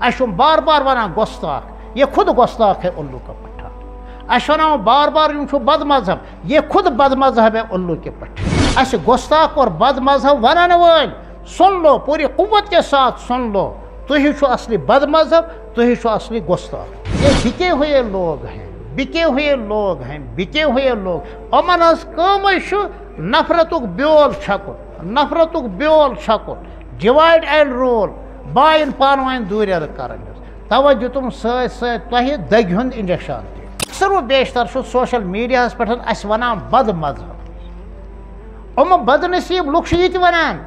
اشم بار بار ونان گستاخ، یہ خود گستاخ ہے الو کا پٹھا. اش ونان بار بار یم چھو بد مذہب، یہ خود بد مذہب ہے الو کے پٹھے. اس گستاخ اور بد مذہب ونان ول سن لو، پوری قوت کے ساتھ سن لو، تھی چھو اصلی بد مذہب، تھی چھو اصلی گستاخ. یہ بکے ہوئے لوگ ہیں، بکے ہوئے لوگ ہیں، بکے ہوئے لوگ. امن ہز کام نفرتک بیول چھکن، نفرتک بیول چھکن، ڈیوائڈ اینڈ رول، بائن پانوائن دوریر کرن. توجہ تم ست ست تہ دگہ ہند انجیکشن تہ. اکثر و بیشتر سوشل میڈیا پہ اس ونان بد مذہب. بد نصیب لوگ یہ ونان،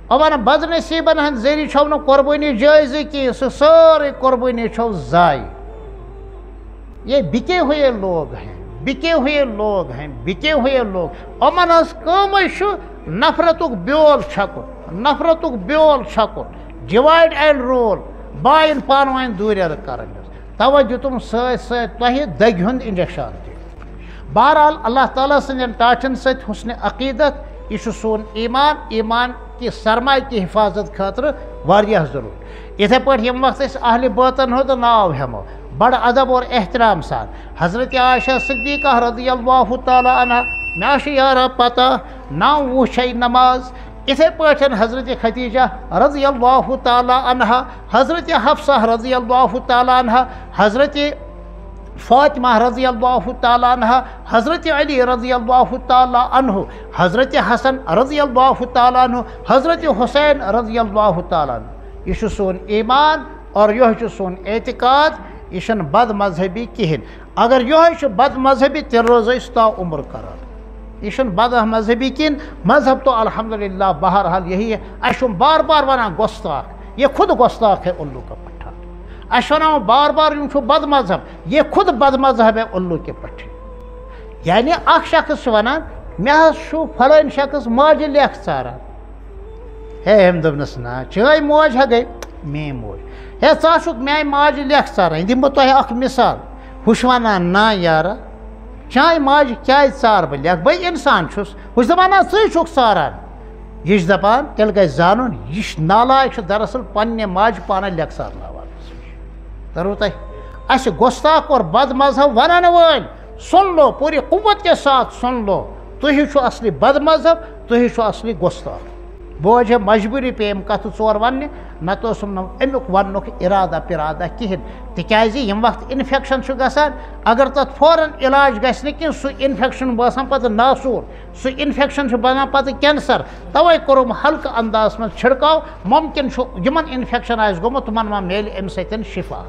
امن بد نصیبن ہند ذریعہ چھو نا قربانی جائز کی، سہ ساری قربانی چھو ضائع. یہ بکے ہوئے لوگ ہیں، بکے ہوئے لوگ ہیں، بکے ہوئے لوگ. امن ہز کام نفرتک بیول چھکن، نفرتک بیول چھکن، ڈیوائڈ اینڈ رول، بائن پانوائن دوریر کرن. توجہ تم ست ست تہ دگہ ہند انجیکشن تہ. بہرحال اللہ تعالیٰ سندین ٹاچن ست حسن عقیدت یہ سون ایمان، ایمان کی سرمایہ کی حفاظت خاطر واریاہ ضرور. اتھے پٲٹھۍ یم وقت اس اہل باطن ہند ناو ہمو بڑ ادب اور احترام سان، حضرت عائشہ صدیقہ رضی اللہ تعالی عنہ مے یارا پتہ 9 شے نماز. اتھے پٲٹھۍ حضرت خدیجہ رضی اللہ تعالی عنہ، حضرت حفصہ رضی اللہ تعالی عنہ، حضرت فاطمہ رضی اللہ تعالی عنہ، حضرت علی رضی اللہ تعالی عنہ، حضرت حسن رضی اللہ تعالی عنہ، حضرت حسین رضی اللہ تعالی عنہ. یہ سون ایمان اور یہ سون اعتقاد، یہ بد مذہبی کہین. اگر یہ بد مذہبی تیل روز تا عمر کران. یہ بد مذہبی کن مذہب تو الحمدللہ بہرحال یہی ہے. اشم بار بار ونان گستاخ، یہ خود گستاخ ہے الو کا پٹھا. اش ونان بار بار یم چھو بد مذہب، یہ خود بد مذہب ہے الو کے پٹھے. یعنی اخ شخص ونان مے چھو فلان شخص ماجہ لیکھ ژاران. ہے ہم دپنس نا چٲنۍ موج ہا گئی میٲنۍ موج. ہے ژٕ چھُکھ میانہِ ماجہِ لیکھ ژاران. دِمہٕ بہٕ تۄہہِ اکھ مثال. ہُہ چھُ ونان نا یارا چانہِ ماجہِ کیازِ ژارٕ بہٕ لیکھ، بہٕ اِنسان چھُس. ہُہ چھُ دپان نا ژٕے چھُکھ ژاران. یہ چھُ دپان تیٚلہِ گژھِ زانُن یہِ چھُ نالایق، چھُ دراصل پننہِ ماجہِ پانَے لیکھ ژارناوان. ترو تۄہہِ اسہِ گۄستاخ اور بد مذہب ونان وٲلۍ سن لو، پوری قوت کے ساتھ سن لو، تُہۍ چھُو اصلی بد مذہب، تُہۍ چھُو اصلی گۄستاخ. بہٕ وجہ مجبوری پے یِم کتھٕ ژور وننہِ، نتہٕ اوسُم نہٕ امیُک وننُک ارادہ پرادہ کہیٖنۍ. تِکیازِ ییٚمہِ وقتہٕ انفیکشن چھُ گژھان، اگر تتھ فوراً علاج گژھِ نہٕ کینٛہہ، سُہ انفیکشن باسان پتہٕ ناسوٗر، سُہ انفیکشن چھُ بنان پتہٕ کینسر. توے کوٚرُم ہلکہٕ اندازس منٛز چھڑکاو. ممکن چھُ یِمن انفیکشن آسہِ گوٚمُت تِمن ما میلہِ امہِ سۭتۍ شفا.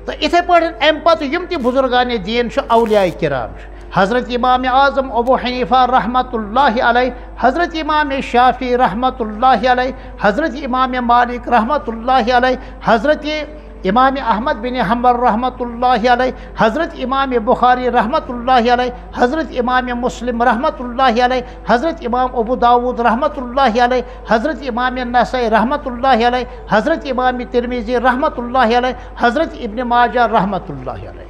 تہٕ اِتھے پٲٹھۍ امہِ پتہٕ یِم تہِ بُزرگانِ دیٖن چھِ، اولیاء کرام چھِ، حضرت امام اعظم ابو حنیفہ رحمۃ اللہ علیہ، حضرت امام شافعی رحمۃ اللہ علیہ، حضرت امام مالک رحمۃ اللہ علیہ، حضرت امام احمد بن حنبل رحمۃ اللہ علیہ، حضرت امام بخاری رحمۃ اللہ علیہ، حضرت امام مسلم رحمۃ اللہ علیہ، حضرت امام ابو داود رحمۃ اللہ علیہ، حضرت امام نسائی رحمۃ اللہ علیہ، حضرت امام ترمذی رحمۃ اللہ علیہ، حضرت ابن ماجہ رحمۃ اللہ علیہ.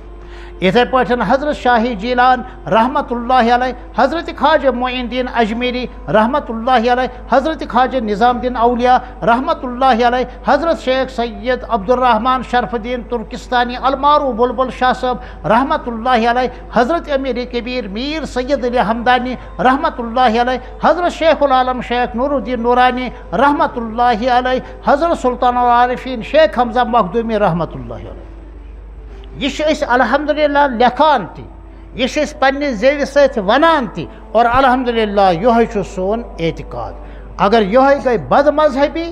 اتھے پٲٹھۍ حضرت شاہی جیلان رحمۃ اللہ علیہ، حضرت خواجہ معین الدین اجمیری رحمۃ اللہ علیہ، حضرت خواجہ نظام الدین اولیاء رحمۃ اللہ علیہ، حضرت شیخ سید عبد الرحمن شرف الدین ترکستانی المعروف بلبل شاہ صاحب رحمۃ اللہ علیہ، حضرت امیر کبیر میر سید علی حمدانی رحمۃ اللہ علیہ، حضرت شیخ العالم شیخ نور الدین نورانی رحمۃ اللہ علیہ، حضرت سلطان العارفین شیخ حمزہ مخدومی رحمۃ اللہ علیہ. یہ الحمدللہ لیکھان تہ، یہ پنہ زیوِ سۭتۍ ونان تہ، اور الحمدللہ یہ سون اعتقاد. اگر یہ گئی بد مذہبی،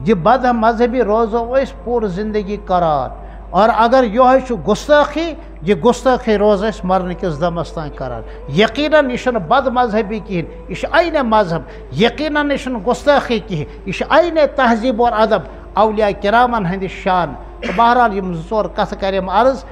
یہ بد مذہبی روزو اس پور زندگی کران. اور اگر یہ گستاخی، یہ گستاخی روز اس مرنے کس دمس تان کران. یقیناً یہ بد مذہبی کہین، یہ عین مذہب. یقیناً یہ گستاخی کہین، یہ عین تہذیب اور ادب اولیاء کرامن ہند شان. بہرحال یم زٕ ژور کتھ کریم عرض.